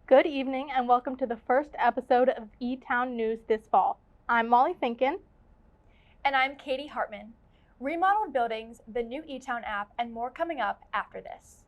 Good evening and welcome to the first episode of Etown News this fall. I'm Molly Finkin. And I'm Katie Hartman. Remodeled buildings, the new Etown app, and more coming up after this.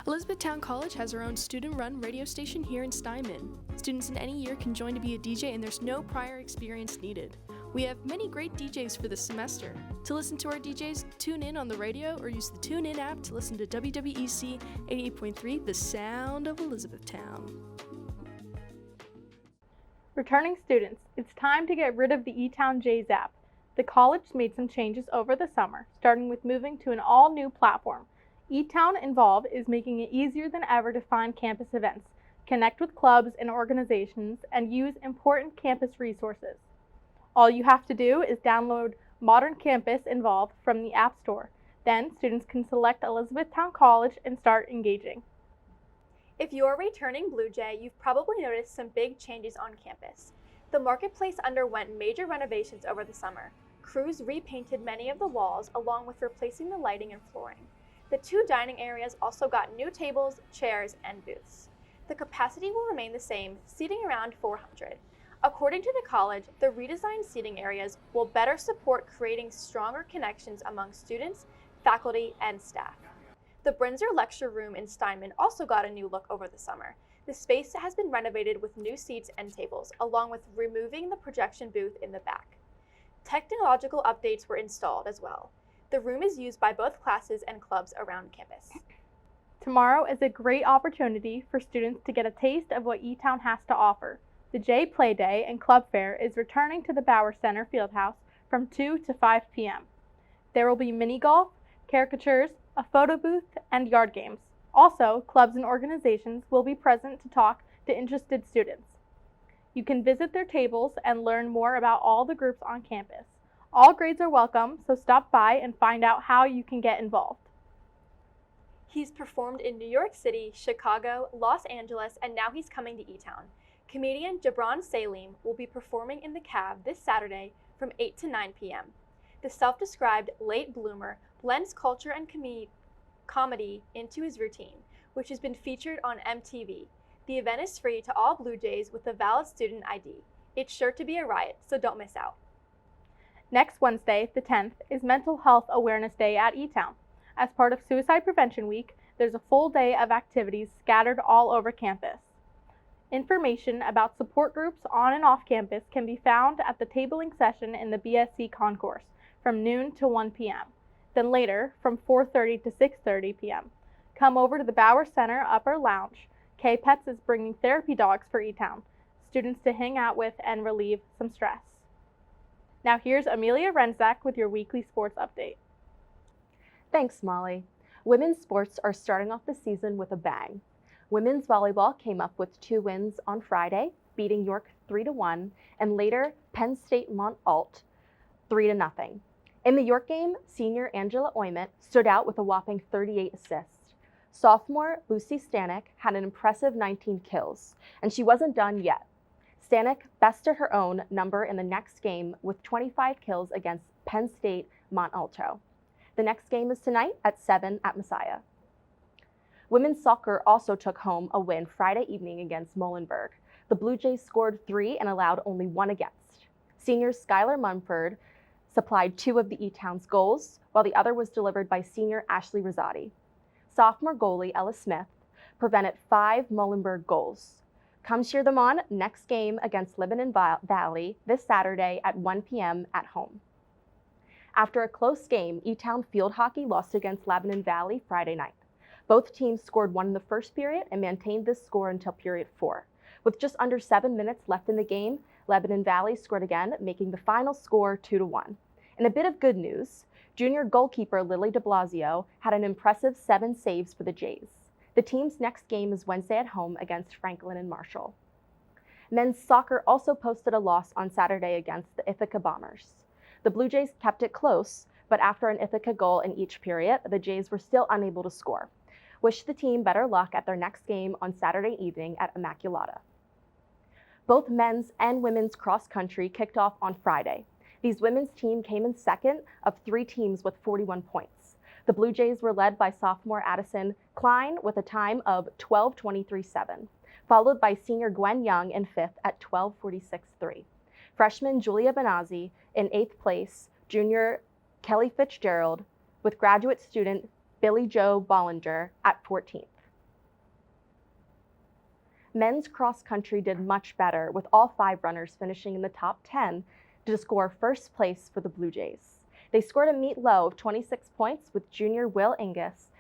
Elizabethtown College has their own student-run radio station here in Steinman. Students in any year can join to be a DJ and there's no prior experience needed. We have many great DJs for this semester. To listen to our DJs, tune in on the radio or use the TuneIn app to listen to WWEC 88.3, The Sound of Elizabethtown. Returning students, it's time to get rid of the Etown Jays app. The college made some changes over the summer, starting with moving to an all-new platform. Etown Involve is making it easier than ever to find campus events, connect with clubs and organizations, and use important campus resources. All you have to do is download Modern Campus Involve from the App Store. Then, students can select Elizabethtown College and start engaging. If you're a returning Blue Jay, you've probably noticed some big changes on campus. The marketplace underwent major renovations over the summer. Crews repainted many of the walls, along with replacing the lighting and flooring. The two dining areas also got new tables, chairs, and booths. The capacity will remain the same, seating around 400. According to the college, the redesigned seating areas will better support creating stronger connections among students, faculty, and staff. The Brinzer Lecture Room in Steinman also got a new look over the summer. The space has been renovated with new seats and tables, along with removing the projection booth in the back. Technological updates were installed as well. The room is used by both classes and clubs around campus. Tomorrow is a great opportunity for students to get a taste of what Etown has to offer. The J Play Day and Club Fair is returning to the Bauer Center Fieldhouse from 2 to 5 p.m. There will be mini golf, caricatures, a photo booth, and yard games. Also, clubs and organizations will be present to talk to interested students. You can visit their tables and learn more about all the groups on campus. All grades are welcome, so stop by and find out how you can get involved. He's performed in New York City, Chicago, Los Angeles, and now he's coming to Etown. Comedian Jabron Salim will be performing in the Cab this Saturday from 8 to 9 p.m. The self-described late bloomer blends culture and comedy into his routine, which has been featured on MTV. The event is free to all Blue Jays with a valid student ID. It's sure to be a riot, so don't miss out. Next Wednesday, the 10th, is Mental Health Awareness Day at Etown. As part of Suicide Prevention Week, there's a full day of activities scattered all over campus. Information about support groups on and off campus can be found at the tabling session in the BSC concourse from noon to 1 p.m. Then later, from 4:30 to 6:30 p.m., come over to the Bauer Center Upper Lounge. K-Pets is bringing therapy dogs for Etown, students to hang out with and relieve some stress. Now here's Amelia Rendzak with your weekly sports update. Thanks, Molly. Women's sports are starting off the season with a bang. Women's volleyball came up with 2 wins on Friday, beating York 3-1, and later Penn State Mont Alt 3-0. In the York game, senior Angela Oyment stood out with a whopping 38 assists. Sophomore Lucy Stanek had an impressive 19 kills, and she wasn't done yet. Stanek bested her own number in the next game with 25 kills against Penn State Mont Alto. The next game is tonight at 7 at Messiah. Women's soccer also took home a win Friday evening against Muhlenberg. The Blue Jays scored 3 and allowed only 1 against. Senior Skylar Mumford supplied 2 of the Etown's goals, while the other was delivered by senior Ashley Rosati. Sophomore goalie Ella Smith prevented 5 Muhlenberg goals. Come cheer them on next game against Lebanon Valley this Saturday at 1 p.m. at home. After a close game, Etown field hockey lost against Lebanon Valley Friday night. Both teams scored 1 in the first period and maintained this score until period 4. With just under 7 minutes left in the game, Lebanon Valley scored again, making the final score 2-1. In a bit of good news, junior goalkeeper Lily de Blasio had an impressive 7 saves for the Jays. The team's next game is Wednesday at home against Franklin and Marshall. Men's soccer also posted a loss on Saturday against the Ithaca Bombers. The Blue Jays kept it close, but after an Ithaca goal in each period, the Jays were still unable to score. Wish the team better luck at their next game on Saturday evening at Immaculata. Both men's and women's cross country kicked off on Friday. These women's team came in second of 3 teams with 41 points. The Blue Jays were led by sophomore Addison Klein with a time of 12:23.7. followed by senior Gwen Young in 5th at 12:46.3. Freshman Julia Benazzi in 8th place, junior Kelly Fitzgerald, with graduate student Billy Joe Bollinger at 14th. Men's cross country did much better, with all 5 runners finishing in the top 10 to score first place for the Blue Jays. They scored a meet low of 26 points, with junior Will Angus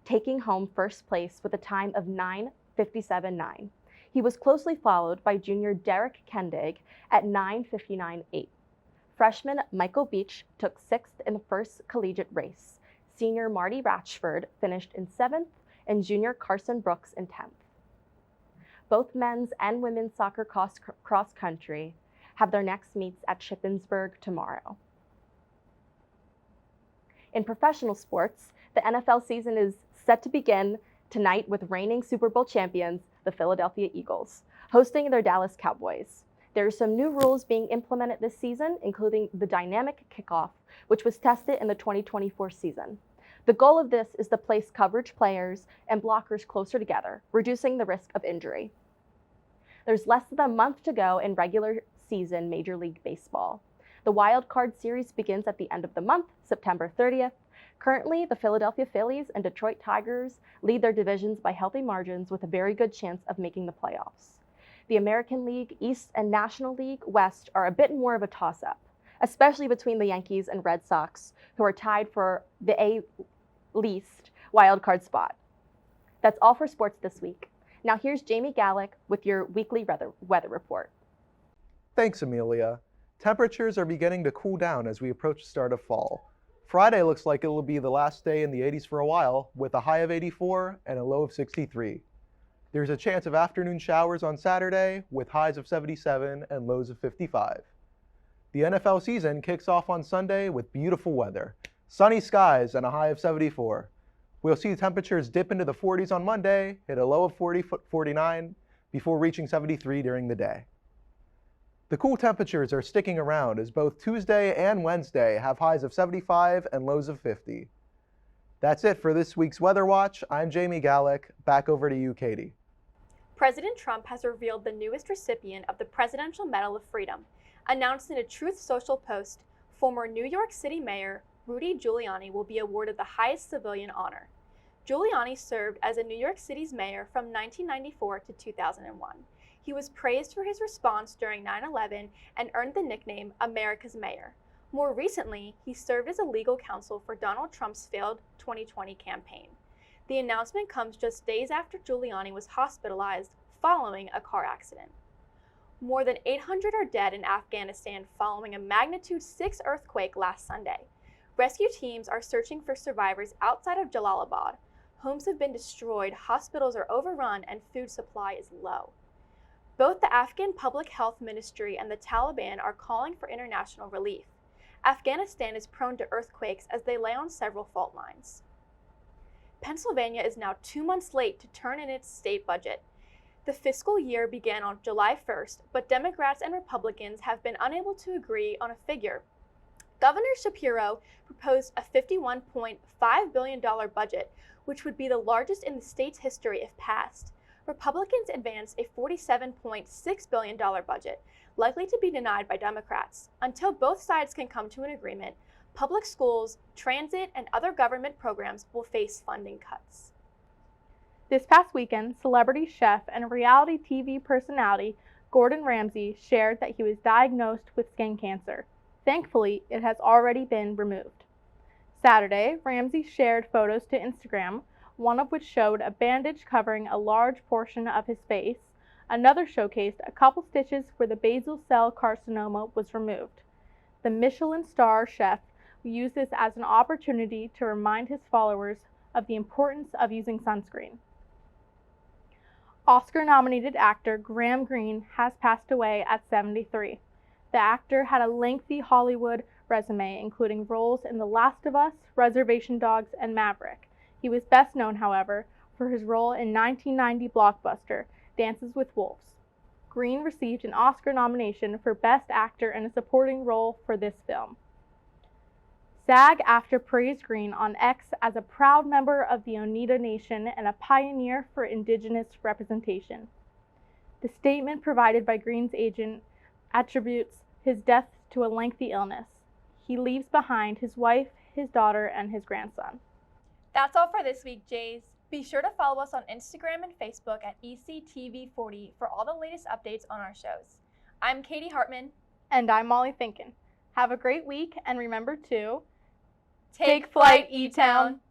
taking home first place with a time of 9:57.9. He was closely followed by junior Derek Kendig at 9:59.8. Freshman Michael Beach took 6th in the first collegiate race. Senior Marty Ratchford finished in 7th, and junior Carson Brooks in 10th. Both men's and women's soccer cross country have their next meets at Shippensburg tomorrow. In professional sports, the NFL season is set to begin tonight with reigning Super Bowl champions, the Philadelphia Eagles, hosting their Dallas Cowboys. There are some new rules being implemented this season, including the dynamic kickoff, which was tested in the 2024 season. The goal of this is to place coverage players and blockers closer together, reducing the risk of injury. There's less than a month to go in regular season Major League Baseball. The Wild Card Series begins at the end of the month, September 30th. Currently, the Philadelphia Phillies and Detroit Tigers lead their divisions by healthy margins with a very good chance of making the playoffs. The American League East and National League West are a bit more of a toss-up, especially between the Yankees and Red Sox, who are tied for the A-least wildcard spot. That's all for sports this week. Now here's Jaime Gallick with your weekly weather report. Thanks, Amelia. Temperatures are beginning to cool down as we approach the start of fall. Friday looks like it will be the last day in the 80s for a while, with a high of 84 and a low of 63. There's a chance of afternoon showers on Saturday, with highs of 77 and lows of 55. The NFL season kicks off on Sunday with beautiful weather, sunny skies and a high of 74. We'll see temperatures dip into the 40s on Monday, hit a low of 49, before reaching 73 during the day. The cool temperatures are sticking around as both Tuesday and Wednesday have highs of 75 and lows of 50. That's it for this week's Weather Watch. I'm Jaime Gallick. Back over to you, Katie. President Trump has revealed the newest recipient of the Presidential Medal of Freedom. Announced in a Truth Social post, former New York City Mayor Rudy Giuliani will be awarded the highest civilian honor. Giuliani served as a New York City's mayor from 1994 to 2001. He was praised for his response during 9/11 and earned the nickname America's Mayor. More recently, he served as a legal counsel for Donald Trump's failed 2020 campaign. The announcement comes just days after Giuliani was hospitalized following a car accident. More than 800 are dead in Afghanistan following a magnitude 6 earthquake last Sunday. Rescue teams are searching for survivors outside of Jalalabad. Homes have been destroyed, hospitals are overrun, and food supply is low. Both the Afghan Public Health Ministry and the Taliban are calling for international relief. Afghanistan is prone to earthquakes as they lay on several fault lines. Pennsylvania is now 2 months late to turn in its state budget. The fiscal year began on July 1st, but Democrats and Republicans have been unable to agree on a figure. Governor Shapiro proposed a $51.5 billion budget, which would be the largest in the state's history if passed. Republicans advanced a $47.6 billion budget, likely to be denied by Democrats. Until both sides can come to an agreement, public schools, transit, and other government programs will face funding cuts. This past weekend, celebrity chef and reality TV personality Gordon Ramsay shared that he was diagnosed with skin cancer. Thankfully, it has already been removed. Saturday, Ramsay shared photos to Instagram, one of which showed a bandage covering a large portion of his face. Another showcased a couple stitches where the basal cell carcinoma was removed. The Michelin star chef used this as an opportunity to remind his followers of the importance of using sunscreen. Oscar-nominated actor Graham Greene has passed away at 73. The actor had a lengthy Hollywood resume, including roles in The Last of Us, Reservation Dogs, and Maverick. He was best known, however, for his role in 1990 blockbuster Dances with Wolves. Greene received an Oscar nomination for Best Actor in a Supporting Role for this film. SAG-AFTRA praised Greene on X as a proud member of the Oneida Nation and a pioneer for Indigenous representation. The statement provided by Green's agent attributes his death to a lengthy illness. He leaves behind his wife, his daughter, and his grandson. That's all for this week, Jays. Be sure to follow us on Instagram and Facebook at ECTV40 for all the latest updates on our shows. I'm Katie Hartman. And I'm Molly Finkin. Have a great week, and remember to Take flight, Etown!